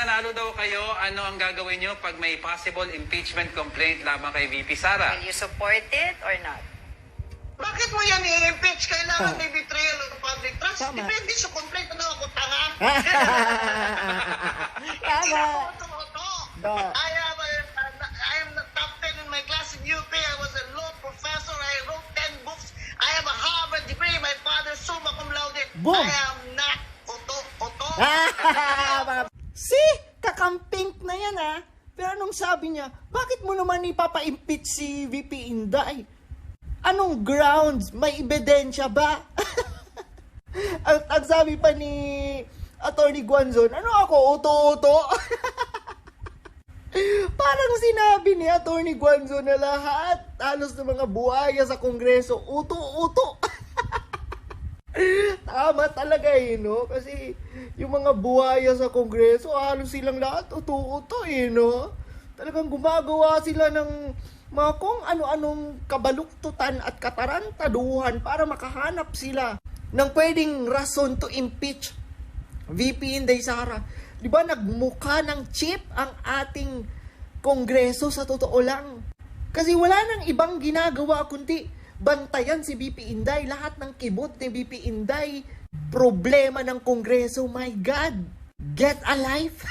nanalo daw kayo, ano ang gagawin nyo pag may possible impeachment complaint lamang kay VP Sara? Will you support it or not? Bakit mo yan i-impeach? Kailangan may betrayal of public trust. Tama. Depende sa complaint. Ano ako, tanga? Tama. Do. I am the top 10 in my class in UP. I was a law professor. I wrote 10 books. I have a Harvard degree. My father summa cum laude. Boom. I am not Oto. See? Kakampink na yan ha. Pero anong sabi niya, bakit mo naman ipapa-impeach si VP Inday? Anong grounds? May ebidensya ba? ang sabi pa ni Attorney Guanzon, ano ako, uto-uto? Parang sinabi ni Attorney Guanzon na lahat, halos ng mga buhaya sa Kongreso, uto-uto. Tama talaga no? Kasi yung mga buhaya sa Kongreso, halos silang lahat uto-uto no? Talagang gumagawa sila ng mga kung ano-anong kabaluktutan at katarantaduhan para makahanap sila ng pwedeng rason to impeach VP Inday Sara. Di ba nagmukha ng chip ang ating Kongreso sa totoo lang? Kasi wala nang ibang ginagawa kundi bantayan si VP Inday. Lahat ng kibot ni VP Inday, problema ng Kongreso. My God, get a life!